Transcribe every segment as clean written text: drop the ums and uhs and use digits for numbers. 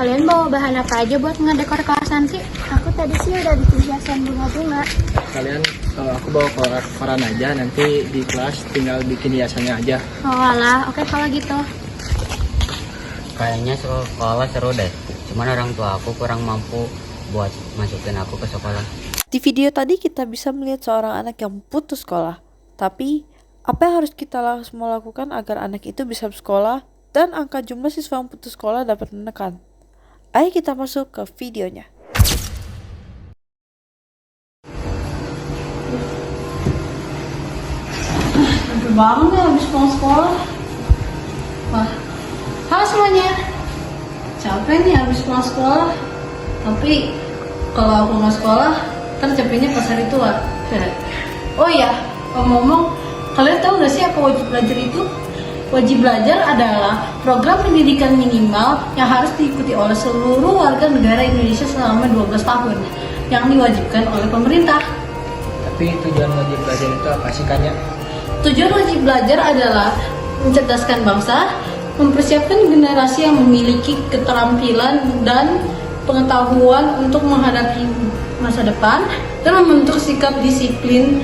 Kalian bawa bahan apa aja buat ngedekor kelas nanti? Aku tadi sih udah bikin hiasan bunga-bunga. Kalian, kalau aku bawa koran aja, nanti di kelas tinggal bikin hiasannya aja. Oh alah, oke kalau gitu. Kayaknya sekolah seru deh. Cuman orang tua aku kurang mampu buat masukin aku ke sekolah. Di video tadi kita bisa melihat seorang anak yang putus sekolah. Tapi, apa yang harus kita semua lakukan agar anak itu bisa bersekolah dan angka jumlah siswa yang putus sekolah dapat menekan? Ayo kita masuk ke videonya. Capek banget nih habis pulang sekolah. Wah, halo semuanya. Capek nih habis pulang sekolah. Tapi kalau aku nggak sekolah, kan capeknya pas hari tua. Oh iya, ngomong-ngomong, kalian tahu nggak sih apa wajib belajar itu? Wajib belajar adalah program pendidikan minimal yang harus diikuti oleh seluruh warga negara Indonesia selama 12 tahun yang diwajibkan oleh pemerintah. Tapi tujuan wajib belajar itu apa sih, Kan ya? Tujuan wajib belajar adalah mencerdaskan bangsa, mempersiapkan generasi yang memiliki keterampilan dan pengetahuan untuk menghadapi masa depan, dan membentuk sikap disiplin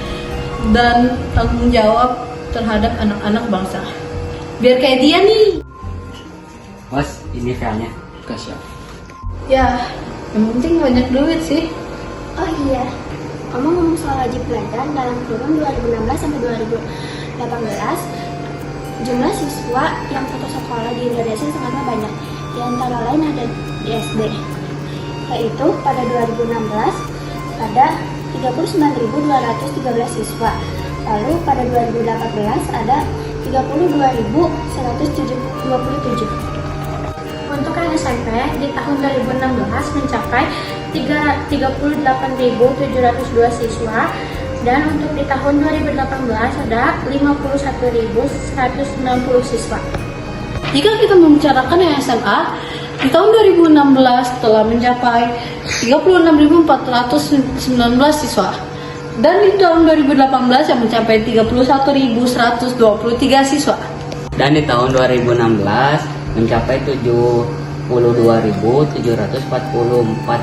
dan tanggung jawab terhadap anak-anak bangsa. Biar kayak dia nih. Bos, ini filenya. Kasih. Ya, yang penting banyak duit sih. Oh iya, ngomong soal wajib belajar, dalam kurun 2016 sampai 2018, jumlah siswa yang putus sekolah di Indonesia sangatlah banyak. Di antara lain ada di SD, yaitu pada 2016 ada 39.213 siswa. Lalu pada 2018 ada 32.127. Untuk yang SMP di tahun 2016 mencapai 38.702 siswa, dan untuk di tahun 2018 ada 51.160 siswa. Jika kita membicarakan yang SMA, di tahun 2016 telah mencapai 36.419 siswa, dan di tahun 2018 yang mencapai 31.123 siswa. Dan di tahun 2016 mencapai 72.744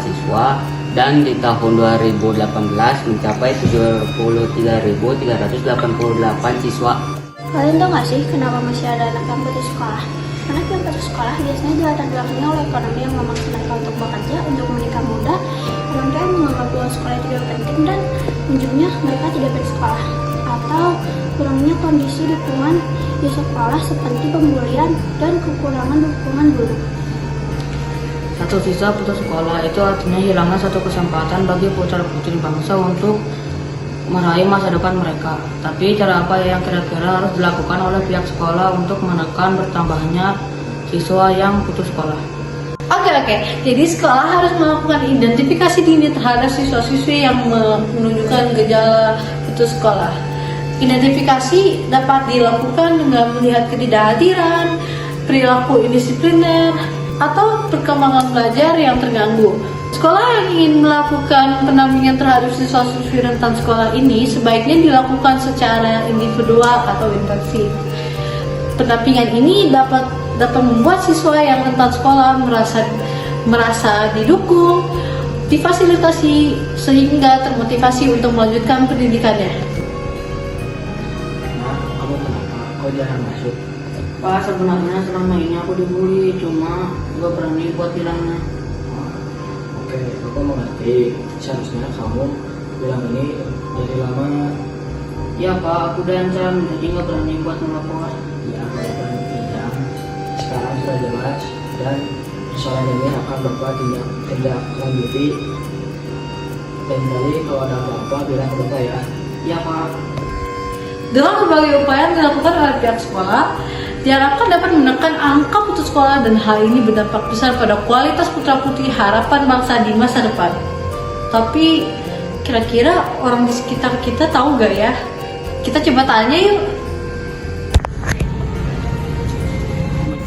siswa, dan di tahun 2018 mencapai 73.388 siswa. Kalian tahu nggak sih kenapa masih ada anak yang putus sekolah? Anak yang putus sekolah biasanya dilatar belakangi oleh ekonomi yang memaksa mereka untuk bekerja, untuk menikah muda. Orang tua yang menganggap lulus sekolah itu tidak penting dan ujungnya mereka tidak bersekolah. Atau kurangnya kondisi dukungan di sekolah seperti pembulian dan kekurangan dukungan guru. Satu siswa putus sekolah itu artinya hilangnya satu kesempatan bagi putra-putri bangsa untuk meraih masa depan mereka. Tapi cara apa yang kira-kira harus dilakukan oleh pihak sekolah untuk menekan bertambahnya siswa yang putus sekolah? Oke. Jadi sekolah harus melakukan identifikasi dini terhadap siswa-siswi yang menunjukkan gejala putus sekolah. Identifikasi dapat dilakukan dengan melihat ketidakhadiran, perilaku indisipliner, atau perkembangan belajar yang terganggu. Sekolah yang ingin melakukan pendampingan terhadap siswa-siswi rentan sekolah ini sebaiknya dilakukan secara individual atau intensif. Pendampingan ini dapat membuat siswa yang rentan sekolah merasa didukung, difasilitasi sehingga termotivasi untuk melanjutkan pendidikannya. Nah, kamu kenapa? Kok jarang masuk? Pak, sebenarnya selama ini aku dibully, cuma gak berani buat bilangnya. Oke, aku mengerti. Seharusnya kamu bilang ini dari lama. Ya Pak, aku diancam, jadi gak berani buat melapor. Ya, berani tidak. Sekarang sudah jelas dan persoalan ini akan Bapak tidak lanjuti. Dan kali kalau ada apa-apa bilang ke Bapak ya. Ya Pak. Dengan berbagai upaya yang dilakukan oleh pihak sekolah, diharapkan dapat menekan angka putus sekolah, dan hal ini berdampak besar pada kualitas putra-putri harapan bangsa di masa depan. Tapi kira-kira orang di sekitar kita tahu gak ya? Kita coba tanya yuk.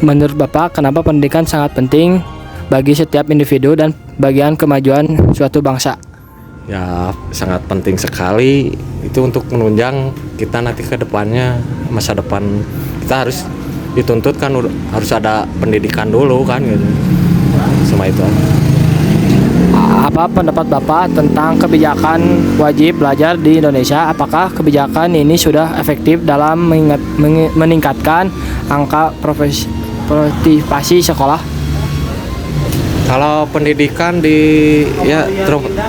Menurut Bapak, kenapa pendidikan sangat penting bagi setiap individu dan bagian kemajuan suatu bangsa? Ya, sangat penting sekali itu untuk menunjang kita nanti ke depannya, masa depan kita harus dituntut kan, harus ada pendidikan dulu kan gitu. cuma itu aja. Apa pendapat Bapak tentang kebijakan wajib belajar di Indonesia? Apakah kebijakan ini sudah efektif dalam meningkatkan angka partisipasi sekolah? Kalau pendidikan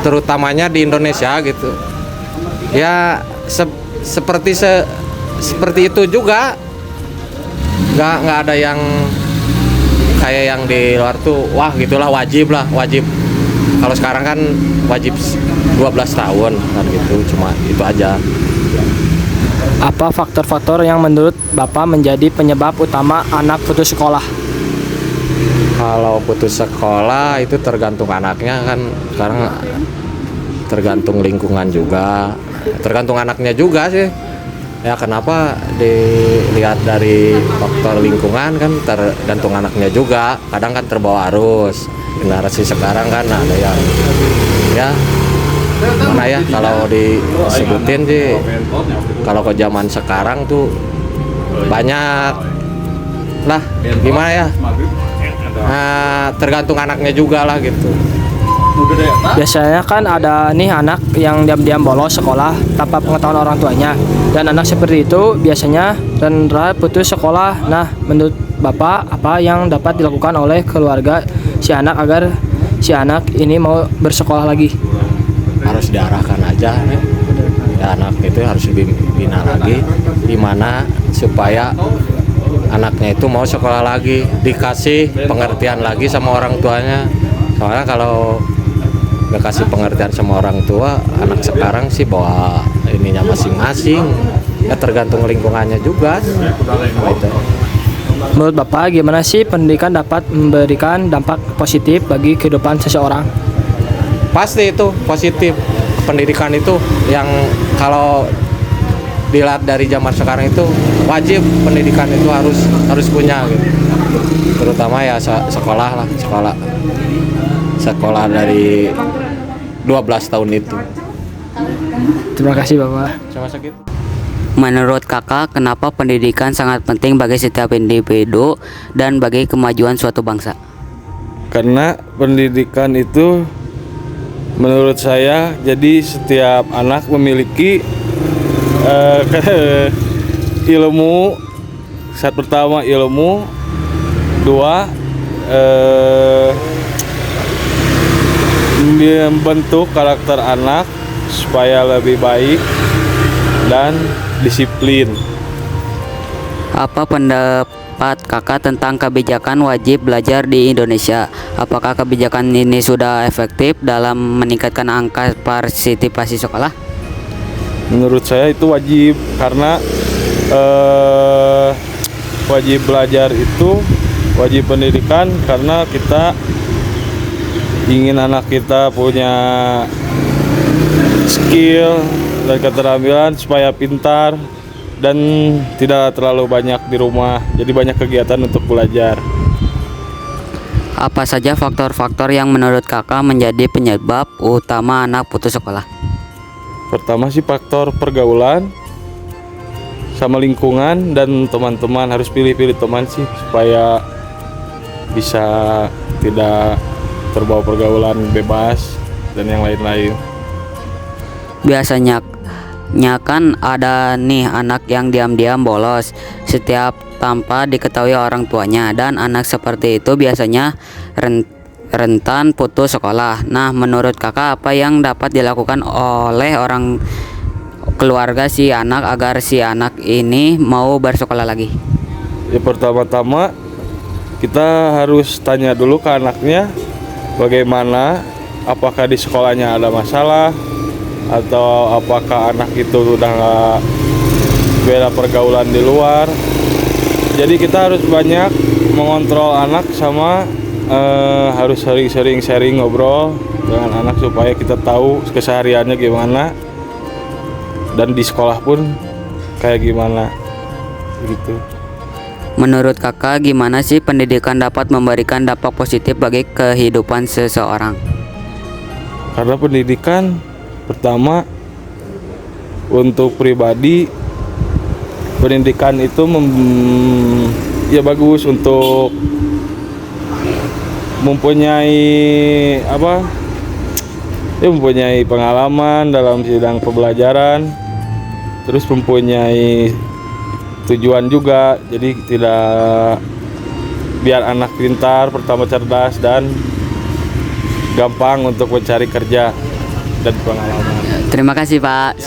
terutamanya di Indonesia gitu, ya seperti itu juga, nggak ada yang kayak yang di luar tuh wah gitulah wajib. Kalau sekarang kan wajib 12 tahun kan gitu, cuma itu aja. Apa faktor-faktor yang menurut Bapak menjadi penyebab utama anak putus sekolah? Kalau putus sekolah itu tergantung anaknya kan, sekarang tergantung lingkungan juga, tergantung anaknya juga sih. Ya kenapa dilihat dari faktor lingkungan kan, tergantung anaknya juga. Kadang kan terbawa arus. Generasi sekarang kan ada yang ya mana ya kalau disebutin sih, kalau ke zaman sekarang tuh banyak lah, gimana ya, tergantung anaknya juga lah gitu. Biasanya kan ada nih anak yang diam-diam bolos sekolah tanpa pengetahuan orang tuanya, dan anak seperti itu biasanya rendah putus sekolah. Nah, menurut Bapak apa yang dapat dilakukan oleh keluarga si anak agar si anak ini mau bersekolah lagi? Harus diarahkan aja nih. Ya, anak itu harus dibina lagi, gimana supaya anaknya itu mau sekolah lagi, dikasih pengertian lagi sama orang tuanya. Soalnya kalau nggak kasih pengertian sama orang tua, anak sekarang sih bawa ininya masing-masing. Ya tergantung lingkungannya juga. Gitu. Menurut Bapak gimana sih pendidikan dapat memberikan dampak positif bagi kehidupan seseorang? Pasti itu positif. Pendidikan itu yang kalau dilihat dari zaman sekarang itu wajib, pendidikan itu harus punya gitu. Terutama ya sekolah dari 12 tahun itu. Terima kasih Bapak. Sama segitu. Menurut Kakak, kenapa pendidikan sangat penting bagi setiap individu dan bagi kemajuan suatu bangsa? Karena pendidikan itu menurut saya, jadi setiap anak memiliki ilmu. Saat pertama ilmu, dua membentuk karakter anak supaya lebih baik dan disiplin. Apa pendapat Kakak tentang kebijakan wajib belajar di Indonesia? Apakah kebijakan ini sudah efektif dalam meningkatkan angka partisipasi sekolah? Menurut saya itu wajib, karena wajib belajar itu wajib pendidikan, karena kita ingin anak kita punya skill dan keterampilan supaya pintar dan tidak terlalu banyak di rumah, jadi banyak kegiatan untuk belajar. Apa saja faktor-faktor yang menurut Kakak menjadi penyebab utama anak putus sekolah? Pertama sih faktor pergaulan sama lingkungan dan teman-teman, harus pilih-pilih teman sih supaya bisa tidak terbawa pergaulan bebas dan yang lain-lain. Biasanya kan ada nih anak yang diam-diam bolos setiap tanpa diketahui orang tuanya, dan anak seperti itu biasanya rentan putus sekolah. Nah, menurut Kakak apa yang dapat dilakukan oleh orang keluarga si anak agar si anak ini mau bersekolah lagi? Ya, pertama-tama kita harus tanya dulu ke anaknya bagaimana, apakah di sekolahnya ada masalah atau apakah anak itu udah nggak beda pergaulan di luar. Jadi kita harus banyak mengontrol anak sama harus sering-sering sharing, ngobrol dengan anak supaya kita tahu kesehariannya gimana dan di sekolah pun kayak gimana gitu. Menurut Kakak gimana sih pendidikan dapat memberikan dampak positif bagi kehidupan seseorang? Karena pendidikan pertama untuk pribadi, pendidikan itu ya bagus untuk mempunyai apa? Mempunyai pengalaman dalam sidang pembelajaran, terus mempunyai tujuan juga. Jadi tidak biar anak pintar, pertama cerdas dan gampang untuk mencari kerja dan pengalaman. Terima kasih Pak.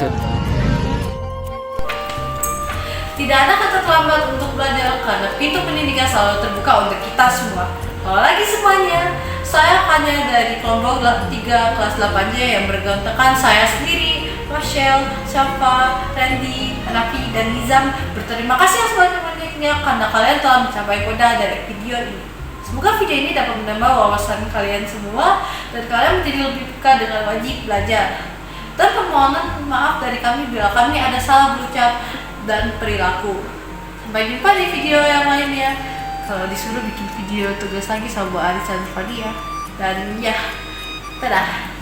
Tidak ada kata terlambat untuk belajar karena pintu pendidikan selalu terbuka untuk kita semua. Kalau lagi semuanya, saya hanya dari kelompok 3 kelas 8J yang bergantikan saya sendiri, Rochelle, Syafa, Randy, Hanafi, dan Nizam. Berterima kasih sebanyak-banyaknya karena kalian telah mencapai koda dari video ini. Semoga video ini dapat menambah wawasan kalian semua dan kalian menjadi lebih peka dengan wajib belajar. Dan permohonan maaf dari kami bila kami ada salah berucap dan perilaku. Sampai jumpa di video yang lainnya. Kalau disuruh bikin video tugas lagi sama Bu Aris dan Fadia. Dan ya, dadah.